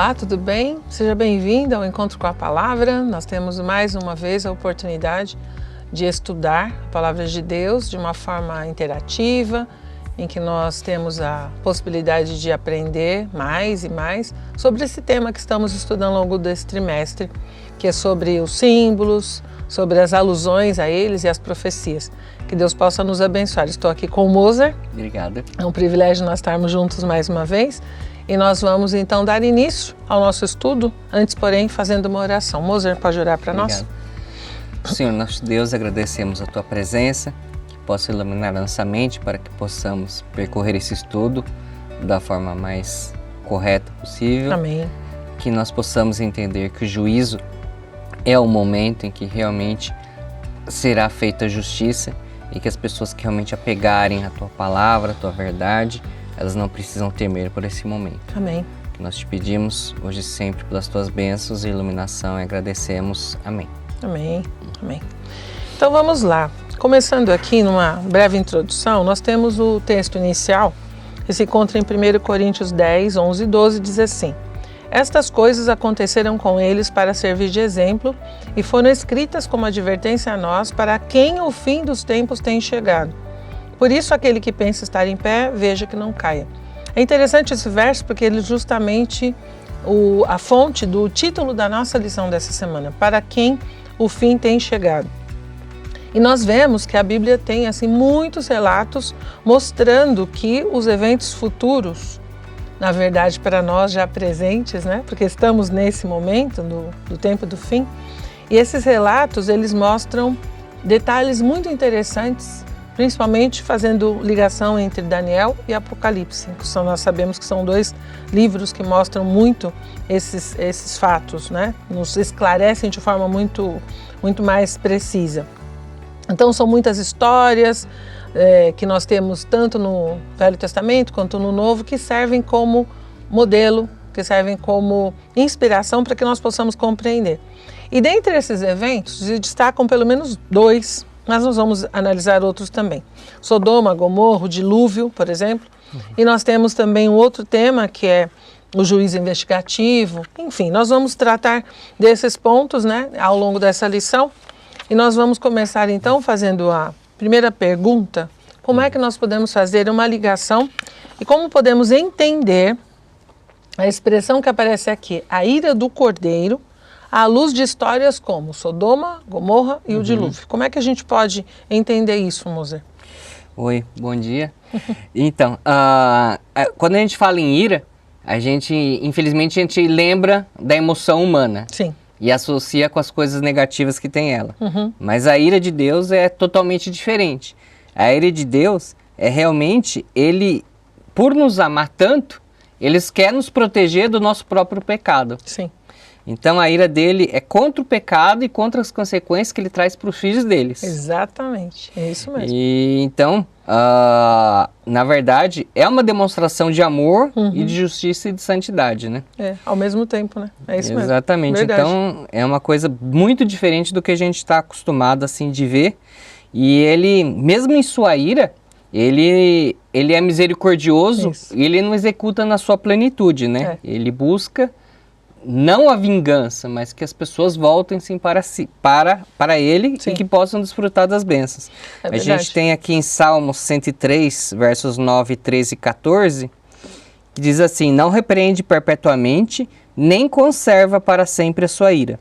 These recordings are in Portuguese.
Olá, tudo bem? Seja bem-vindo ao Encontro com a Palavra. Nós temos mais uma vez a oportunidade de estudar a Palavra de Deus de uma forma interativa, em que nós temos a possibilidade de aprender mais e mais sobre esse tema que estamos estudando ao longo desse trimestre, que é sobre os símbolos, sobre as alusões a eles e as profecias. Que Deus possa nos abençoar. Estou aqui com o Moser. Obrigado. É um privilégio nós estarmos juntos mais uma vez. E nós vamos então dar início ao nosso estudo, antes porém fazendo uma oração. Moser, pode orar para nós? Senhor, nosso Deus, agradecemos a Tua presença, que possa iluminar a nossa mente para que possamos percorrer esse estudo da forma mais correta possível. Amém. Que nós possamos entender que o juízo é o momento em que realmente será feita a justiça e que as pessoas que realmente apegarem a Tua palavra, a Tua verdade, elas não precisam temer por esse momento. Amém. Que nós te pedimos hoje e sempre pelas Tuas bênçãos e iluminação e agradecemos. Amém. Amém. Amém. Então vamos lá. Começando aqui numa breve introdução, nós temos o texto inicial, que se encontra em 1 Coríntios 10, 11 e 12, diz assim: Estas coisas aconteceram com eles para servir de exemplo e foram escritas como advertência a nós, para quem o fim dos tempos tem chegado. Por isso, aquele que pensa estar em pé, veja que não caia. É interessante esse verso porque ele justamente a fonte do título da nossa lição dessa semana, para quem o fim tem chegado. E nós vemos que a Bíblia tem assim muitos relatos mostrando que os eventos futuros, na verdade para nós já presentes, né? Porque estamos nesse momento do tempo do fim, e esses relatos eles mostram detalhes muito interessantes, principalmente fazendo ligação entre Daniel e Apocalipse, que nós sabemos que são dois livros que mostram muito esses fatos, né? Nos esclarecem de forma muito mais precisa. Então são muitas histórias que nós temos tanto no Velho Testamento quanto no Novo, que servem como modelo, que servem como inspiração para que nós possamos compreender. E dentre esses eventos se destacam pelo menos dois, mas nós vamos analisar outros também. Sodoma, Gomorra, o dilúvio, por exemplo. E nós temos também um outro tema que é o juízo investigativo. Enfim, nós vamos tratar desses pontos, né, ao longo dessa lição. E nós vamos começar então fazendo a primeira pergunta: como é que nós podemos fazer uma ligação e como podemos entender a expressão que aparece aqui, a ira do Cordeiro, à luz de histórias como Sodoma, Gomorra e o dilúvio? Como é que a gente pode entender isso, Moser? Oi, bom dia. Então, quando a gente fala em ira, infelizmente, a gente lembra da emoção humana. Sim. E associa com as coisas negativas que tem ela. Mas a ira de Deus é totalmente diferente. A ira de Deus é realmente, Ele, por nos amar tanto, Ele quer nos proteger do nosso próprio pecado. Sim. Então a ira dele é contra o pecado e contra as consequências que ele traz para os filhos deles. Exatamente, é isso mesmo. E então, na verdade, é uma demonstração de amor e de justiça e de santidade, né? Ao mesmo tempo, né? É isso mesmo. Exatamente. Verdade. Então é uma coisa muito diferente do que a gente está acostumado assim de ver. E ele, mesmo em sua ira, ele é misericordioso e ele não executa na sua plenitude, né? Ele busca não a vingança, mas que as pessoas voltem sim para ele e que possam desfrutar das bênçãos. A gente tem aqui em Salmos 103, versos 9, 13 e 14, que diz assim: Não repreende perpetuamente, nem conserva para sempre a sua ira.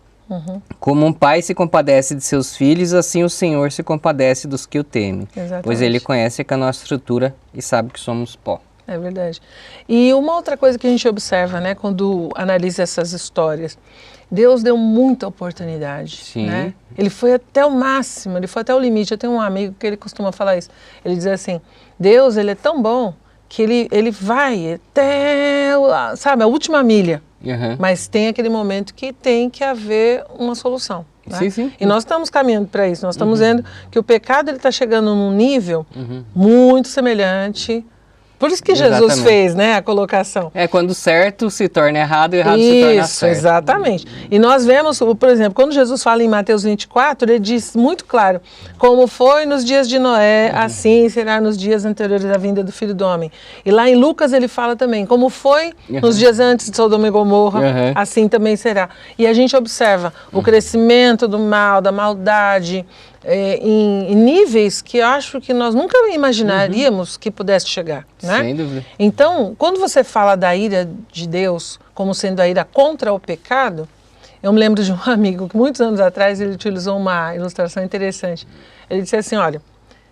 Como um pai se compadece de seus filhos, assim o Senhor se compadece dos que o temem. Pois Ele conhece a nossa estrutura e sabe que somos pó. É verdade. E uma outra coisa que a gente observa, né, quando analisa essas histórias, Deus deu muita oportunidade. Sim. Né? Ele foi até o máximo, ele foi até o limite. Eu tenho um amigo que ele costuma falar isso. Ele diz assim: Deus, ele é tão bom que ele vai até, sabe, a última milha. Mas tem aquele momento que tem que haver uma solução. Né? Sim, sim. E nós estamos caminhando para isso. Nós estamos vendo que o pecado está chegando num nível muito semelhante Por isso que Jesus fez, né, a colocação. É, quando o certo se torna errado, o errado se torna certo. Isso, exatamente. E nós vemos, por exemplo, quando Jesus fala em Mateus 24, ele diz muito claro, como foi nos dias de Noé, assim será nos dias anteriores à vinda do Filho do Homem. E lá em Lucas ele fala também, como foi nos dias antes de Sodoma e Gomorra, assim também será. E a gente observa o crescimento do mal, da maldade, em níveis que eu acho que nós nunca imaginaríamos que pudesse chegar, né? Sem dúvida. Então, quando você fala da ira de Deus como sendo a ira contra o pecado, eu me lembro de um amigo que muitos anos atrás ele utilizou uma ilustração interessante. Ele disse assim, olha,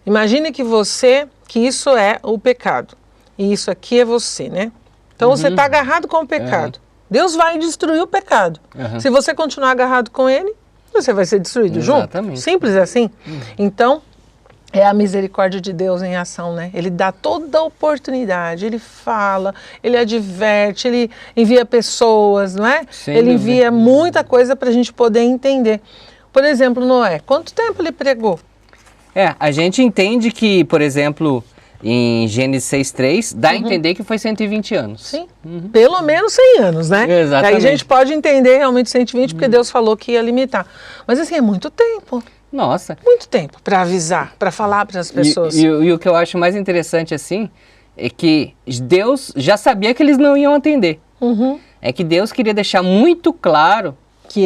imagine que isso é o pecado e isso aqui é você, né? Então você está agarrado com o pecado. Deus vai destruir o pecado. Se você continuar agarrado com ele, você vai ser destruído junto. Simples assim. Então, é a misericórdia de Deus em ação, né? Ele dá toda a oportunidade, ele fala, ele adverte, ele envia pessoas, não é? Ele envia muita coisa para a gente poder entender. Por exemplo, Noé, quanto tempo ele pregou? A gente entende que, por exemplo, em Gênesis 6:3, dá a entender que foi 120 anos. Sim, pelo menos 100 anos, né? Exatamente. Aí a gente pode entender realmente 120, porque Deus falou que ia limitar. Mas assim, é muito tempo. Nossa. Muito tempo para avisar, para falar para as pessoas. E o que eu acho mais interessante, assim, é que Deus já sabia que eles não iam atender. É que Deus queria deixar muito claro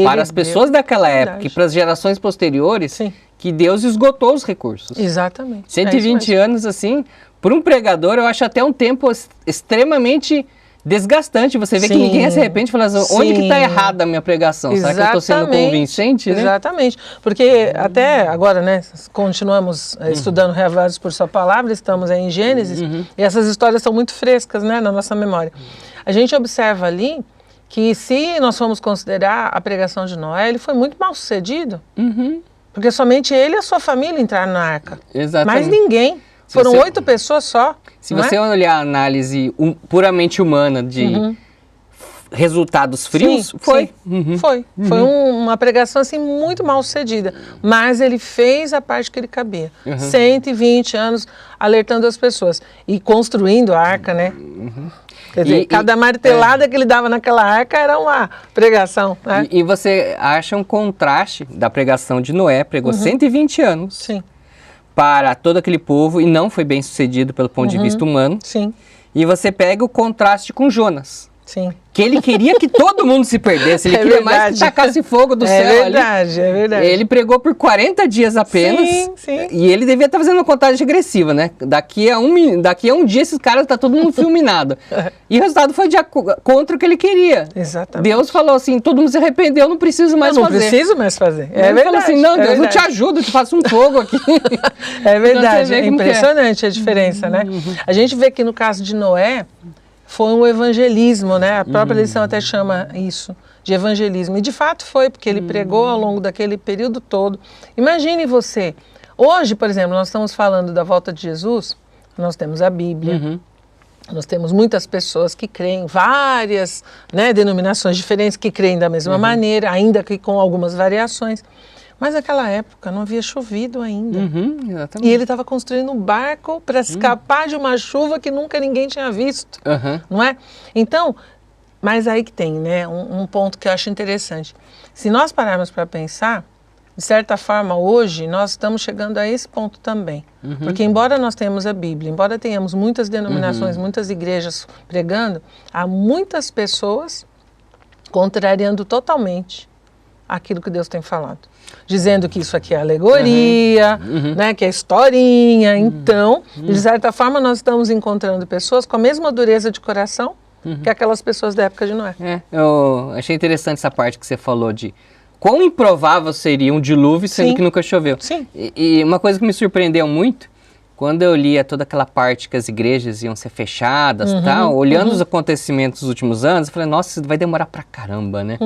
para as pessoas daquela época e para as gerações posteriores que Deus esgotou os recursos. Exatamente. 120 anos, assim, por um pregador, eu acho até um tempo extremamente desgastante. Você vê que ninguém se arrepende e fala assim, onde que está errada a minha pregação? Será que eu estou sendo convincente? Né? Exatamente. Porque até agora, né, continuamos estudando Reavados por Sua Palavra, estamos aí em Gênesis, e essas histórias são muito frescas, né, na nossa memória. A gente observa ali que se nós formos considerar a pregação de Noé, ele foi muito mal sucedido. Porque somente ele e a sua família entraram na arca. Exatamente. Mais ninguém. Foram 8 pessoas só. Se você olhar a análise puramente humana de resultados frios, foi. Foi uma pregação assim muito mal sucedida. Mas ele fez a parte que ele cabia. 120 anos alertando as pessoas. E construindo a arca, né? Quer dizer, cada martelada que ele dava naquela arca era uma pregação. Né? E você acha um contraste da pregação de Noé, pregou 120 anos para todo aquele povo e não foi bem sucedido pelo ponto de vista humano. E você pega o contraste com Jonas. Que ele queria que todo mundo se perdesse, ele queria mais que tacasse fogo do céu ali. É verdade. Ele pregou por 40 dias apenas. E ele devia estar fazendo uma contagem regressiva, né? Daqui a um dia esses caras tá todo mundo fulminado. E o resultado foi contra o que ele queria. Exatamente. Deus falou assim, todo mundo se arrependeu, não preciso mais fazer. Não preciso mais fazer. Ele falou assim, não, Deus, eu te ajudo, eu te faço um fogo aqui. É verdade, é impressionante a diferença, né? A gente vê que no caso de Noé, foi um evangelismo, né? A própria lição até chama isso de evangelismo. E de fato foi, porque ele pregou ao longo daquele período todo. Imagine você, hoje, por exemplo, nós estamos falando da volta de Jesus, nós temos a Bíblia, nós temos muitas pessoas que creem, várias denominações diferentes que creem da mesma maneira, ainda que com algumas variações. Mas naquela época não havia chovido ainda. Exatamente. E ele estava construindo um barco para escapar de uma chuva que nunca ninguém tinha visto. Não é? Então, mas aí que tem, né, um ponto que eu acho interessante. Se nós pararmos para pensar, de certa forma, hoje, nós estamos chegando a esse ponto também. Porque embora nós tenhamos a Bíblia, embora tenhamos muitas denominações, muitas igrejas pregando, há muitas pessoas contrariando totalmente aquilo que Deus tem falado. Dizendo que isso aqui é alegoria, né, que é historinha. Então, de certa forma, nós estamos encontrando pessoas com a mesma dureza de coração que aquelas pessoas da época de Noé. Eu achei interessante essa parte que você falou de quão improvável seria um dilúvio sendo que nunca choveu. E uma coisa que me surpreendeu muito, quando eu lia toda aquela parte que as igrejas iam ser fechadas e tal, olhando os acontecimentos dos últimos anos, eu falei, nossa, isso vai demorar pra caramba, né?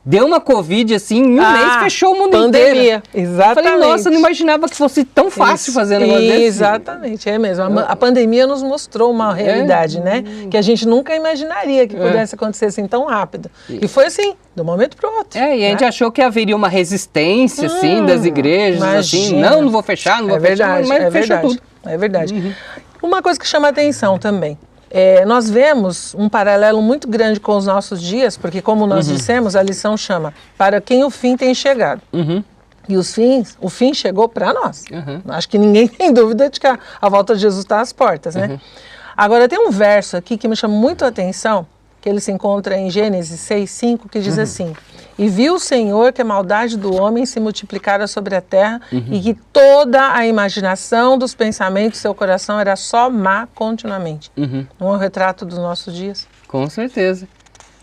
Deu uma Covid, assim, em um mês fechou o mundo inteiro. Pandemia, exatamente. Eu falei, nossa, eu não imaginava que fosse tão fácil fazer um negócio desse. Exatamente, é mesmo. A pandemia nos mostrou uma realidade, né? Que a gente nunca imaginaria que pudesse acontecer assim tão rápido. E foi assim, de um momento para o outro. E a gente achou que haveria uma resistência, assim, das igrejas, assim, não vou fechar, não vou fechar, mas fechou tudo. É verdade. Uma coisa que chama atenção também, nós vemos um paralelo muito grande com os nossos dias, porque como nós dissemos, a lição chama para quem o fim tem chegado. E o fim chegou para nós. Acho que ninguém tem dúvida de que a volta de Jesus está às portas, né? Agora tem um verso aqui que me chama muito a atenção, que ele se encontra em Gênesis 6:5, que diz assim: e viu o Senhor que a maldade do homem se multiplicara sobre a terra e que toda a imaginação dos pensamentos do seu coração era só má continuamente. Não é um retrato dos nossos dias? Com certeza.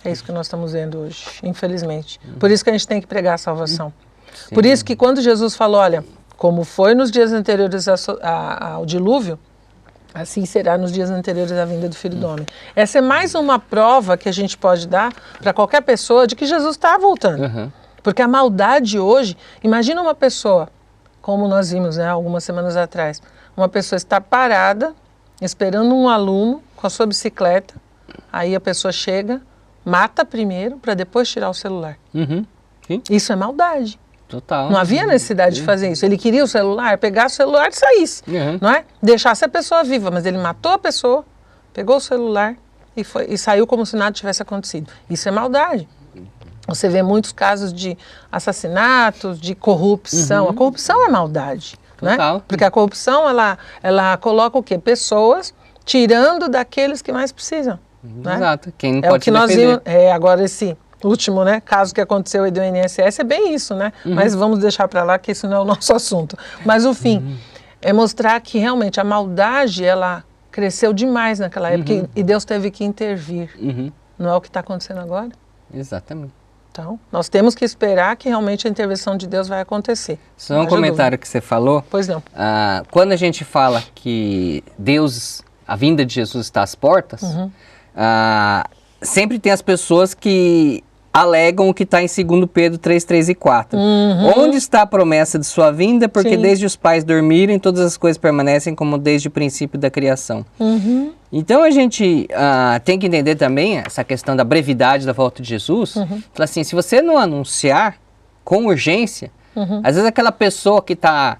É isso que nós estamos vendo hoje, infelizmente. Por isso que a gente tem que pregar a salvação. Por isso que quando Jesus falou, olha, como foi nos dias anteriores ao dilúvio, assim será nos dias anteriores à vinda do Filho do Homem. Essa é mais uma prova que a gente pode dar para qualquer pessoa de que Jesus está voltando. Porque a maldade hoje, imagina uma pessoa, como nós vimos, né, algumas semanas atrás, uma pessoa está parada, esperando um aluno com a sua bicicleta, aí a pessoa chega, mata primeiro para depois tirar o celular. Sim. Isso é maldade. Total. Não havia necessidade de fazer isso. Ele queria o celular, pegar o celular e saísse, não é? Deixasse a pessoa viva, mas ele matou a pessoa, pegou o celular e saiu como se nada tivesse acontecido. Isso é maldade. Você vê muitos casos de assassinatos, de corrupção. A corrupção é maldade, né? Porque a corrupção, ela coloca o quê? Pessoas tirando daqueles que mais precisam. Né? Exato. Quem não é pode o que nós vimos. Agora esse último, né, caso que aconteceu aí do INSS é bem isso, né? Mas vamos deixar para lá que isso não é o nosso assunto. Mas o fim é mostrar que realmente a maldade, ela cresceu demais naquela época e Deus teve que intervir. Não é o que está acontecendo agora? Exatamente. Então, nós temos que esperar que realmente a intervenção de Deus vai acontecer. Só um comentário que você falou. Pois não. Quando a gente fala que a vinda de Jesus está às portas, sempre tem as pessoas que alegam o que está em 2 Pedro 3, 3 e 4. Onde está a promessa de sua vinda? Porque desde os pais dormirem, todas as coisas permanecem como desde o princípio da criação. Então a gente tem que entender também essa questão da brevidade da volta de Jesus. Fala assim, se você não anunciar com urgência, às vezes aquela pessoa que está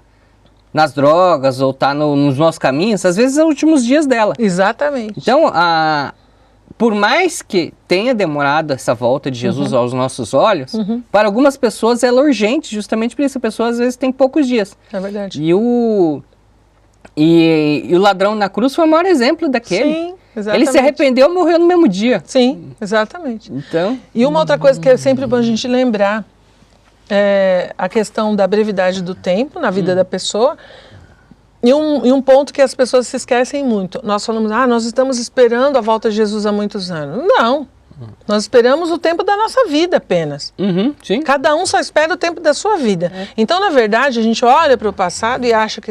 nas drogas ou está nos nossos caminhos, às vezes é os últimos dias dela. Exatamente. Então, por mais que tenha demorado essa volta de Jesus aos nossos olhos, para algumas pessoas ela é urgente, justamente por isso. A pessoa às vezes tem poucos dias. É verdade. E o ladrão na cruz foi o maior exemplo daquele. Sim, exatamente. Ele se arrependeu e morreu no mesmo dia. Sim, exatamente. Então, e uma outra coisa que é sempre bom a gente lembrar é a questão da brevidade do tempo na vida da pessoa. E um ponto que as pessoas se esquecem muito. Nós falamos, nós estamos esperando a volta de Jesus há muitos anos. Não. Nós esperamos o tempo da nossa vida apenas. Sim. Cada um só espera o tempo da sua vida. Então, na verdade, a gente olha para o passado e acha que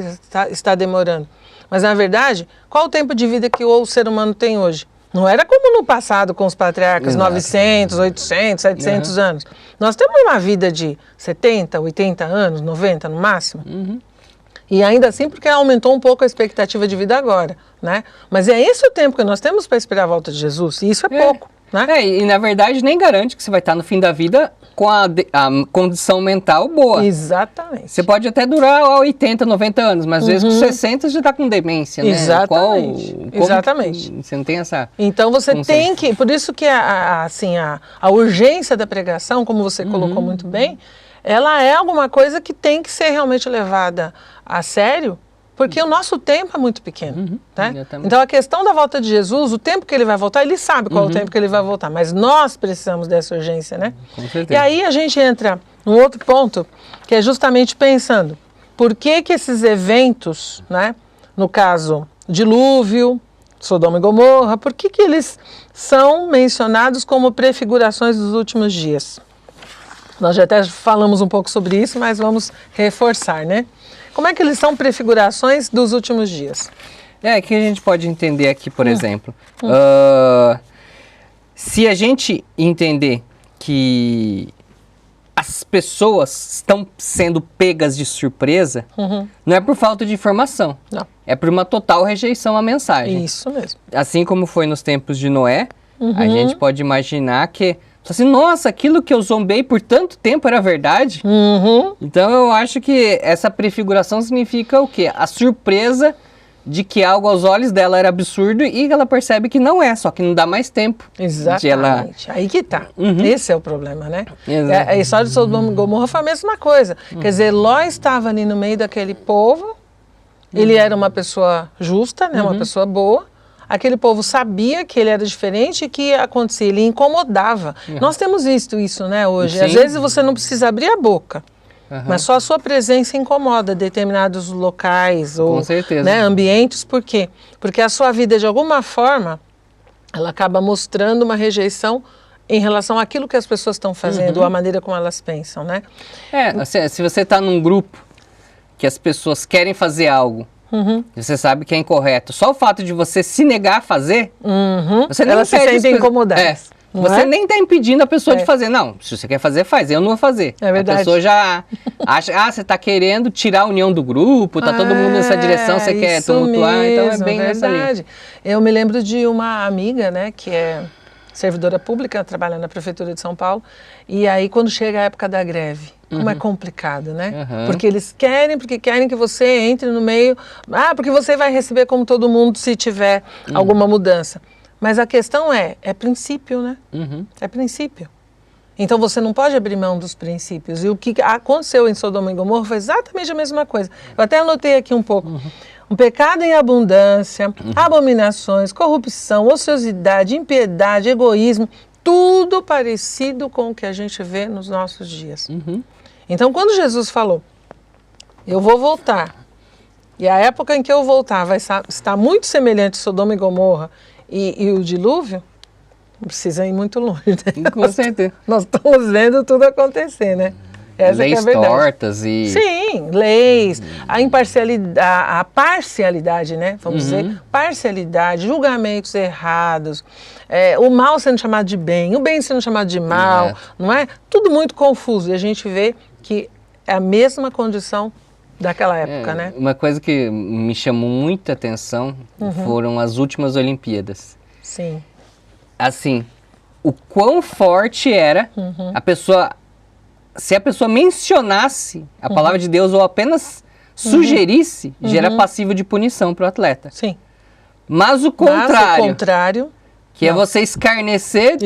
está demorando. Mas, na verdade, qual o tempo de vida que o ser humano tem hoje? Não era como no passado com os patriarcas, 900, 800, 700 anos. Nós temos uma vida de 70, 80 anos, 90 no máximo. E ainda assim porque aumentou um pouco a expectativa de vida agora, né? Mas é esse o tempo que nós temos para esperar a volta de Jesus, e isso é pouco, né? E na verdade nem garante que você vai estar no fim da vida com a condição mental boa. Exatamente. Você pode até durar 80, 90 anos, mas às vezes com 60 já está com demência, né? Exatamente. Exatamente. Você não tem essa... Então você tem que... Por isso que a urgência da pregação, como você colocou muito bem, ela é alguma coisa que tem que ser realmente levada a sério, porque o nosso tempo é muito pequeno. Né? Então a questão da volta de Jesus, o tempo que ele vai voltar, ele sabe qual é o tempo que ele vai voltar, mas nós precisamos dessa urgência, né? Com certeza. E aí a gente entra num outro ponto, que é justamente pensando, por que esses eventos, né, no caso, dilúvio, Sodoma e Gomorra, por que eles são mencionados como prefigurações dos últimos dias? Nós já até falamos um pouco sobre isso, mas vamos reforçar, né? Como é que eles são prefigurações dos últimos dias? Que a gente pode entender aqui, por exemplo. Se a gente entender que as pessoas estão sendo pegas de surpresa, não é por falta de informação. Não. É por uma total rejeição à mensagem. Isso mesmo. Assim como foi nos tempos de Noé, a gente pode imaginar que... Assim, nossa, aquilo que eu zombei por tanto tempo era verdade? Então eu acho que essa prefiguração significa o quê? A surpresa de que algo aos olhos dela era absurdo e ela percebe que não é, só que não dá mais tempo. Exatamente. Aí que tá. Esse é o problema, né? Exato. A história de Sodoma e Gomorra foi a mesma coisa. Quer dizer, Ló estava ali no meio daquele povo, ele era uma pessoa justa, né? Uma pessoa boa. Aquele povo sabia que ele era diferente e que ia acontecer, ele incomodava. Nós temos visto isso, né, hoje. Sim. Às vezes você não precisa abrir a boca. Mas só a sua presença incomoda determinados locais ou, Com certeza. né, ambientes. Por quê? Porque a sua vida, de alguma forma, ela acaba mostrando uma rejeição em relação àquilo que as pessoas estão fazendo, ou a maneira como elas pensam, né? Se você está num grupo que as pessoas querem fazer algo, e você sabe que é incorreto, só o fato de você se negar a fazer, você nem Elas se impede sentem incomodadas. Não Você é? nem está impedindo a pessoa de fazer. Não, se você quer fazer, faz. Eu não vou fazer. É verdade. A pessoa já acha, você está querendo tirar a união do grupo, tá todo mundo nessa direção, você quer tumultuar, então é bem nessa linha. Eu me lembro de uma amiga, né, que é servidora pública, trabalha na Prefeitura de São Paulo, e aí quando chega a época da greve, como é complicado, né? Porque eles querem que você entre no meio, porque você vai receber como todo mundo se tiver alguma mudança. Mas a questão é princípio, né? É princípio. Então você não pode abrir mão dos princípios. E o que aconteceu em Sodoma e Gomorra foi exatamente a mesma coisa. Eu até anotei aqui um pouco. Um pecado em abundância, abominações, corrupção, ociosidade, impiedade, egoísmo, tudo parecido com o que a gente vê nos nossos dias. Então quando Jesus falou, eu vou voltar, e a época em que eu voltar vai estar muito semelhante a Sodoma e Gomorra, e o dilúvio, não precisa ir muito longe, né? Com certeza. Nós estamos vendo tudo acontecer, né? Essa leis que é a verdade. tortas e... Sim, leis, a imparcialidade, a parcialidade, né? Vamos dizer, parcialidade, julgamentos errados, o mal sendo chamado de bem, o bem sendo chamado de mal, não é? Tudo muito confuso, e a gente vê que é a mesma condição daquela época, né? Uma coisa que me chamou muita atenção foram as últimas Olimpíadas. Sim. Assim, o quão forte era a pessoa... Se a pessoa mencionasse a palavra de Deus ou apenas sugerisse, já era passivo de punição para o atleta. Sim. Mas o contrário, que é você escarnecer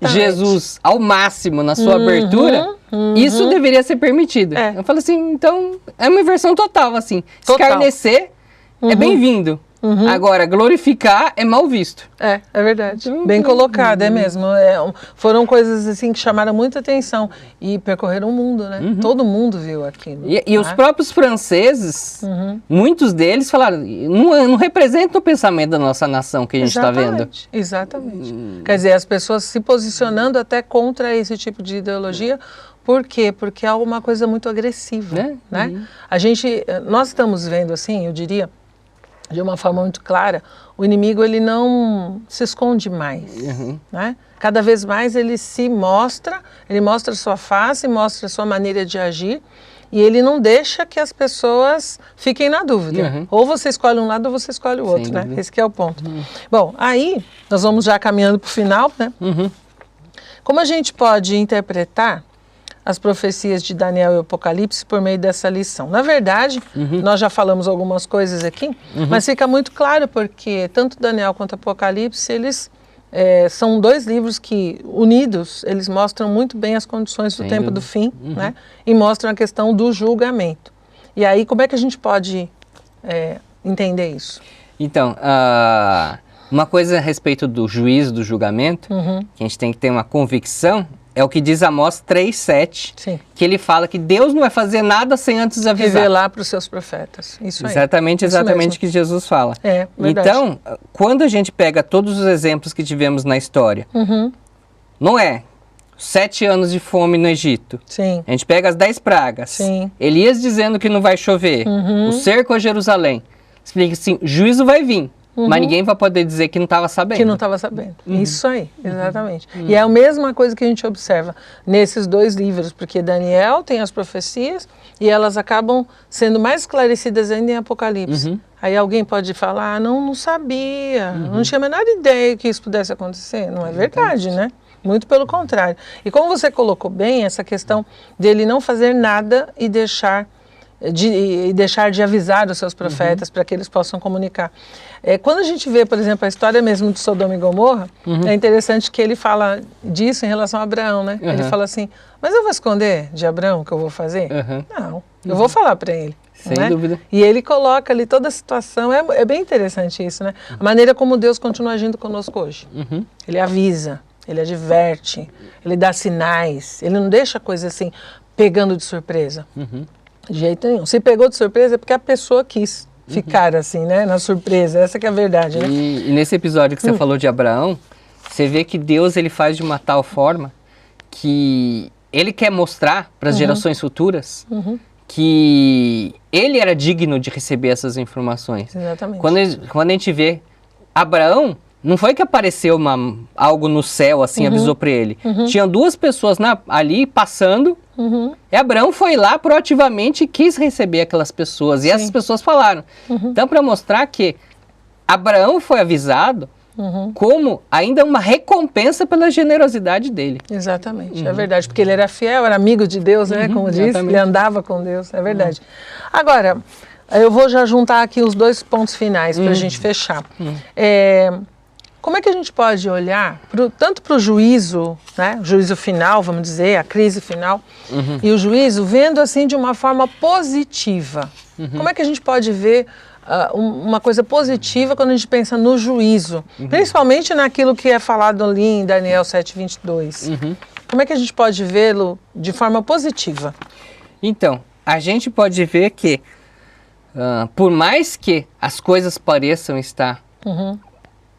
Jesus ao máximo na sua abertura, isso deveria ser permitido. Eu falei assim, então é uma inversão total, assim. Total. Escarnecer é bem-vindo. Agora, glorificar é mal visto. É verdade. Bem colocado, é mesmo. Foram coisas assim que chamaram muita atenção e percorreram o mundo, né? Todo mundo viu aquilo. E os próprios franceses, muitos deles falaram, não representam o pensamento da nossa nação que a gente está vendo. Exatamente. Quer dizer, as pessoas se posicionando até contra esse tipo de ideologia. Por quê? Porque é alguma coisa muito agressiva, né? Nós estamos vendo assim, eu diria, de uma forma muito clara, o inimigo ele não se esconde mais, né? Cada vez mais ele mostra sua face, mostra sua maneira de agir, e ele não deixa que as pessoas fiquem na dúvida. Ou você escolhe um lado ou você escolhe o outro, né? Esse que é o ponto. Bom, aí nós vamos já caminhando para o final, né? Como a gente pode interpretar as profecias de Daniel e Apocalipse por meio dessa lição? Na verdade, nós já falamos algumas coisas aqui, mas fica muito claro porque tanto Daniel quanto Apocalipse, eles são dois livros que, unidos, eles mostram muito bem as condições do tempo do fim, né? E mostram a questão do julgamento. E aí, como é que a gente pode entender isso? Então, uma coisa a respeito do juízo, do julgamento, que a gente tem que ter uma convicção, é o que diz Amós 3:7, que ele fala que Deus não vai fazer nada sem antes avisar. Revelar para os seus profetas. Isso aí. Exatamente o que Jesus fala. Verdade. Então, quando a gente pega todos os exemplos que tivemos na história, Noé, 7 anos de fome no Egito. Sim. A gente pega as 10 pragas. Sim. Elias dizendo que não vai chover. O cerco a Jerusalém. Explica assim, juízo vai vir. Mas ninguém vai poder dizer que não estava sabendo. Que não estava sabendo. Isso aí, exatamente. E é a mesma coisa que a gente observa nesses dois livros, porque Daniel tem as profecias e elas acabam sendo mais esclarecidas ainda em Apocalipse. Aí alguém pode falar, não sabia, não tinha a menor ideia que isso pudesse acontecer. Não é verdade, né? Muito pelo contrário. E como você colocou bem, essa questão dele não fazer nada e deixar e deixar de avisar os seus profetas para que eles possam comunicar. Quando a gente vê, por exemplo, a história mesmo de Sodoma e Gomorra, é interessante que ele fala disso em relação a Abraão, né? Ele fala assim, mas eu vou esconder de Abraão o que eu vou fazer? Não, eu vou falar para ele. Sem dúvida. E ele coloca ali toda a situação, é bem interessante isso, né? A maneira como Deus continua agindo conosco hoje. Ele avisa, ele adverte, ele dá sinais, ele não deixa a coisa assim, pegando de surpresa. De jeito nenhum. Se pegou de surpresa é porque a pessoa quis ficar assim, né? Na surpresa, essa que é a verdade, né? E nesse episódio que você falou de Abraão, você vê que Deus ele faz de uma tal forma que ele quer mostrar para as gerações futuras que ele era digno de receber essas informações. Exatamente. Quando a gente vê Abraão, não foi que apareceu algo no céu, assim, avisou para ele. Tinham duas pessoas ali passando, e Abraão foi lá proativamente e quis receber aquelas pessoas. E essas pessoas falaram. Então, para mostrar que Abraão foi avisado como ainda uma recompensa pela generosidade dele. Exatamente, é verdade. Porque ele era fiel, era amigo de Deus, né? Como diz, ele andava com Deus, é verdade. Agora, eu vou já juntar aqui os dois pontos finais para a gente fechar. Como é que a gente pode olhar tanto para o juízo, né, o juízo final, vamos dizer, a crise final, e o juízo vendo assim de uma forma positiva? Como é que a gente pode ver uma coisa positiva quando a gente pensa no juízo, principalmente naquilo que é falado ali em Daniel 7:22? Como é que a gente pode vê-lo de forma positiva? Então, a gente pode ver que, por mais que as coisas pareçam estar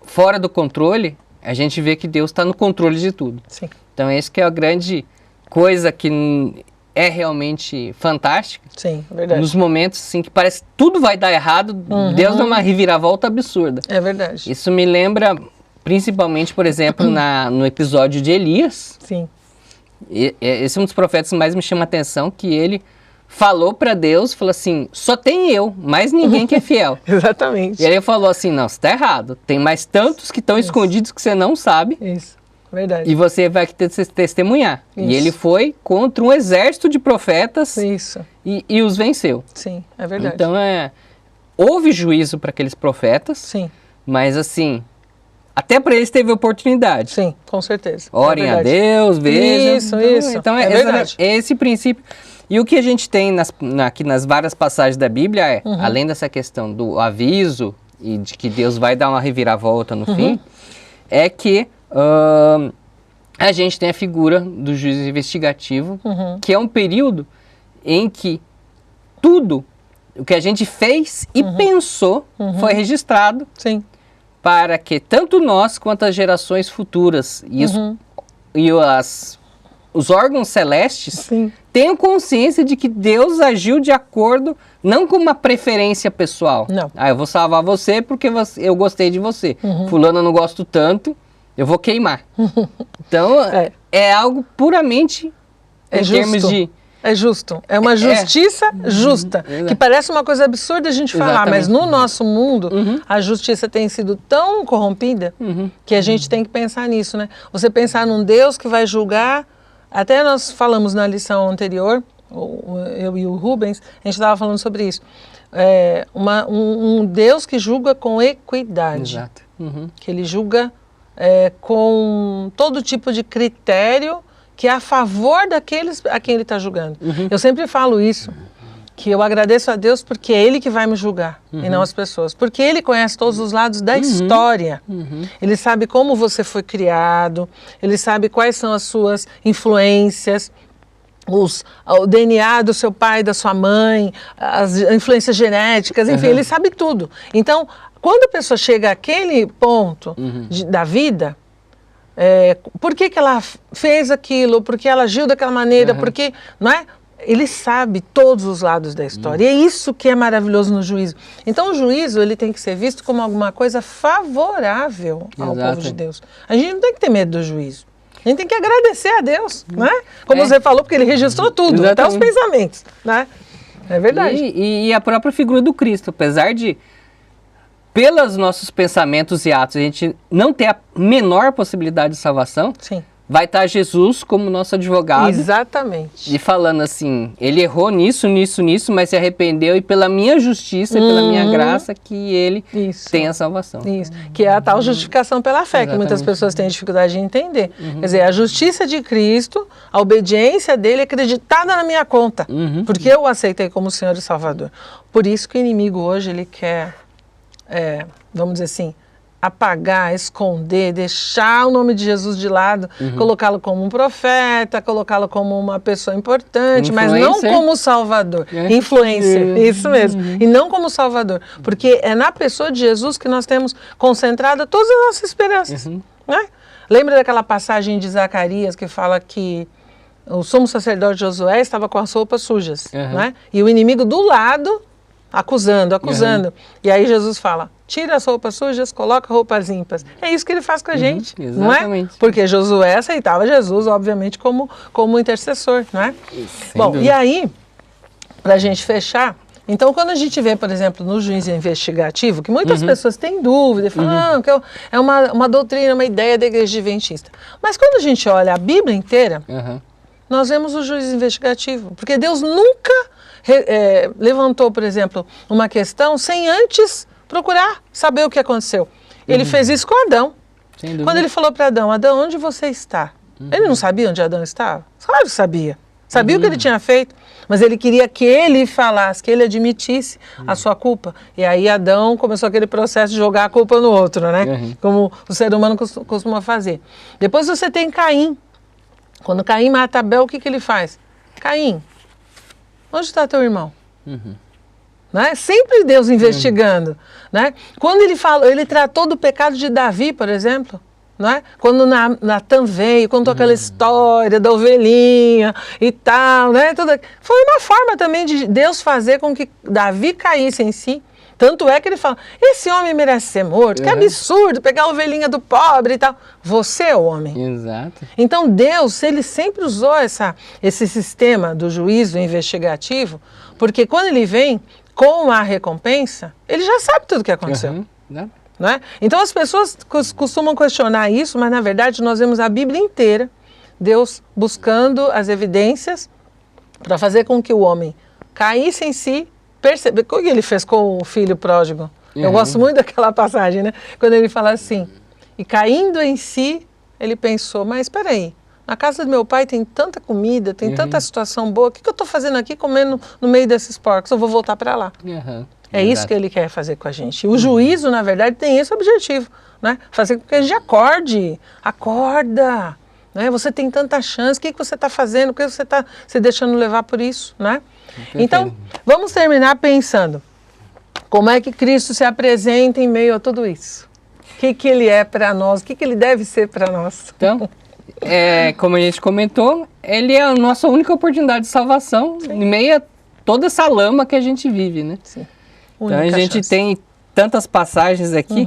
fora do controle, a gente vê que Deus está no controle de tudo. Sim. Então, essa que é a grande coisa que é realmente fantástica. Sim, é verdade. Nos momentos assim, que parece que tudo vai dar errado, Deus dá uma reviravolta absurda. É verdade. Isso me lembra, principalmente, por exemplo, no episódio de Elias. Sim. Esse é um dos profetas que mais me chama a atenção, que ele falou para Deus, falou assim, só tem eu, mais ninguém que é fiel. Exatamente. E ele falou assim, não, você está errado, tem mais tantos que estão escondidos que você não sabe. Isso, verdade. E você vai ter que testemunhar. Isso. E ele foi contra um exército de profetas. Isso. E os venceu. Sim, é verdade. Então, houve juízo para aqueles profetas. Sim. Mas assim, até para eles teve oportunidade. Sim, com certeza. Orem a Deus, vejam. Isso. Então, verdade. É esse princípio. E o que a gente tem aqui nas várias passagens da Bíblia além dessa questão do aviso e de que Deus vai dar uma reviravolta no fim, é que a gente tem a figura do juiz investigativo, que é um período em que tudo o que a gente fez e pensou foi registrado. Sim. Para que tanto nós quanto as gerações futuras e os órgãos celestes tenham consciência de que Deus agiu de acordo, não com uma preferência pessoal. Não. Eu vou salvar você porque eu gostei de você. Fulano eu não gosto tanto, eu vou queimar. Então, é algo puramente em termos de... É justo, é uma justiça justa, que parece uma coisa absurda a gente falar, mas no nosso mundo a justiça tem sido tão corrompida que a gente tem que pensar nisso, né? Você pensar num Deus que vai julgar, até nós falamos na lição anterior, eu e o Rubens, a gente estava falando sobre isso, um Deus que julga com equidade, Exato. que ele julga com todo tipo de critério que é a favor daqueles a quem ele está julgando. Eu sempre falo isso, que eu agradeço a Deus porque é Ele que vai me julgar e não as pessoas. Porque Ele conhece todos os lados da história. Ele sabe como você foi criado, Ele sabe quais são as suas influências, o DNA do seu pai, da sua mãe, as influências genéticas, enfim, Ele sabe tudo. Então, quando a pessoa chega àquele ponto da vida... por que ela fez aquilo, por que ela agiu daquela maneira, porque, não é? Ele sabe todos os lados da história, e é isso que é maravilhoso no juízo. Então o juízo ele tem que ser visto como alguma coisa favorável ao povo de Deus. A gente não tem que ter medo do juízo, a gente tem que agradecer a Deus, né? Como você falou, porque ele registrou tudo, até os pensamentos, né? É verdade. E a própria figura do Cristo, apesar de pelos nossos pensamentos e atos, a gente não ter a menor possibilidade de salvação, vai estar Jesus como nosso advogado. Exatamente. E falando assim, ele errou nisso, mas se arrependeu e pela minha justiça e pela minha graça que ele tem a salvação. Isso, que é a tal justificação pela fé, que muitas pessoas têm dificuldade de entender. Quer dizer, a justiça de Cristo, a obediência dele é acreditada na minha conta, porque eu o aceitei como Senhor e Salvador. Por isso que o inimigo hoje, ele quer, vamos dizer assim, apagar, esconder, deixar o nome de Jesus de lado, colocá-lo como um profeta, colocá-lo como uma pessoa importante, mas não como Salvador. Influencer, isso mesmo. E não como Salvador. Porque é na pessoa de Jesus que nós temos concentrada todas as nossas esperanças. Né? Lembra daquela passagem de Zacarias que fala que o sumo sacerdote Josué estava com as roupas sujas, né? E o inimigo do lado acusando. E aí Jesus fala, tira as roupas sujas, coloca roupas limpas. É isso que ele faz com a gente, não é? Porque Josué aceitava Jesus, obviamente, como intercessor, não é? Bom, e aí, para a gente fechar, então quando a gente vê, por exemplo, no juízo investigativo, que muitas pessoas têm dúvida, falam, que é uma doutrina, uma ideia da igreja adventista. Mas quando a gente olha a Bíblia inteira, nós vemos o juízo investigativo, porque Deus nunca levantou, por exemplo, uma questão sem antes procurar saber o que aconteceu. Ele fez isso com Adão. Quando ele falou para Adão, Adão, onde você está? Ele não sabia onde Adão estava? Claro que sabia. Sabia o que ele tinha feito, mas ele queria que ele falasse, que ele admitisse a sua culpa. E aí Adão começou aquele processo de jogar a culpa no outro, né? Como o ser humano costuma fazer. Depois você tem Caim. Quando Caim mata Abel, o que ele faz? Caim, onde está teu irmão? Né? Sempre Deus investigando. Né? Quando ele tratou do pecado de Davi, por exemplo, né? Quando Natan veio, contou aquela história da ovelhinha e tal, né? Foi uma forma também de Deus fazer com que Davi caísse em si. Tanto é que ele fala, esse homem merece ser morto, que absurdo, pegar a ovelhinha do pobre e tal. Você é o homem. Exato. Então Deus, ele sempre usou esse sistema do juízo investigativo, porque quando ele vem com a recompensa, ele já sabe tudo o que aconteceu. Não é? Então as pessoas costumam questionar isso, mas na verdade nós vemos a Bíblia inteira, Deus buscando as evidências para fazer com que o homem caísse em si, perceber o que ele fez com o filho pródigo. Eu gosto muito daquela passagem, né? Quando ele fala assim, e caindo em si, ele pensou, mas espera aí, na casa do meu pai tem tanta comida, tem tanta situação boa, o que eu estou fazendo aqui comendo no meio desses porcos? Eu vou voltar para lá. É isso que ele quer fazer com a gente. E o juízo, na verdade, tem esse objetivo, né? Fazer com que a gente acorde. Acorda! Né? Você tem tanta chance, o que você está fazendo? Por que você está se deixando levar por isso? Né? Então, vamos terminar pensando. Como é que Cristo se apresenta em meio a tudo isso? O que ele é para nós? O que ele deve ser para nós? Então, como a gente comentou, ele é a nossa única oportunidade de salvação em meio a toda essa lama que a gente vive, né? Sim. Então a gente tem tantas passagens aqui,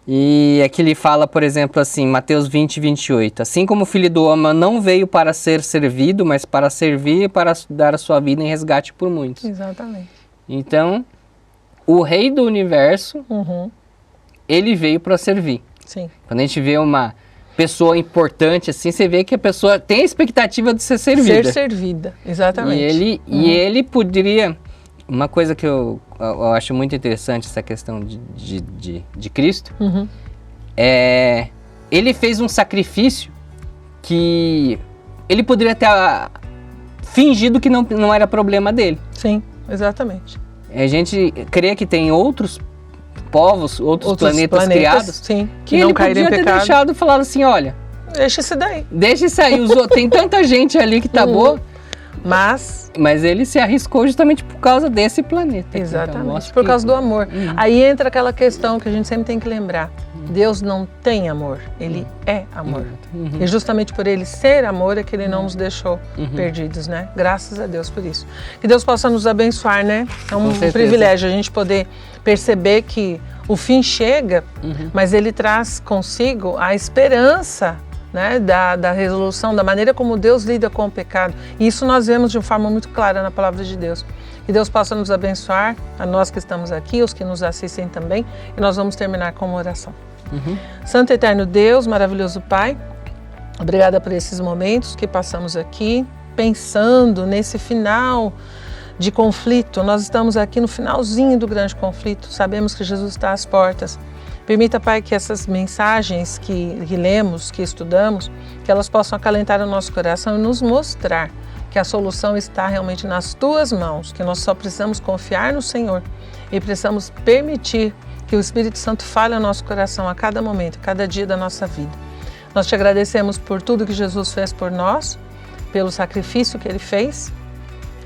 e aqui ele fala, por exemplo, assim, Mateus 20, 28. Assim como o Filho do Homem não veio para ser servido, mas para servir e para dar a sua vida em resgate por muitos. Exatamente. Então, o Rei do Universo, ele veio para servir. Sim. Quando a gente vê uma pessoa importante assim, você vê que a pessoa tem a expectativa de ser servida. Ser servida, exatamente. E ele poderia... Uma coisa que eu acho muito interessante, essa questão de Cristo, ele fez um sacrifício que ele poderia ter fingido que não era problema dele. Sim, exatamente. A gente crê que tem outros povos, outros planetas criados, sim, que não ele podia ter deixado e falado assim, olha... Deixa isso daí. Deixa isso aí, tem tanta gente ali que tá boa... Mas ele se arriscou justamente por causa desse planeta. Exatamente, então, por causa do amor. Aí entra aquela questão que a gente sempre tem que lembrar. Deus não tem amor, Ele é amor. E justamente por Ele ser amor é que Ele não nos deixou perdidos, né? Graças a Deus por isso. Que Deus possa nos abençoar, né? É um privilégio a gente poder perceber que o fim chega, mas Ele traz consigo a esperança, né, da resolução, da maneira como Deus lida com o pecado. E isso nós vemos de uma forma muito clara na palavra de Deus. Que Deus possa nos abençoar, a nós que estamos aqui, os que nos assistem também, e nós vamos terminar com uma oração. Santo e eterno Deus, maravilhoso Pai, Obrigada por esses momentos que passamos aqui, pensando nesse final de conflito. Nós estamos aqui no finalzinho do grande conflito, sabemos que Jesus está às portas. Permita, Pai, que essas mensagens que lemos, que estudamos, que elas possam acalentar o nosso coração e nos mostrar que a solução está realmente nas Tuas mãos, que nós só precisamos confiar no Senhor e precisamos permitir que o Espírito Santo fale ao nosso coração a cada momento, a cada dia da nossa vida. Nós te agradecemos por tudo que Jesus fez por nós, pelo sacrifício que Ele fez,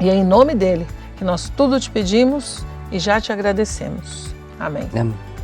e é em nome dEle que nós tudo te pedimos e já te agradecemos. Amém. Amém.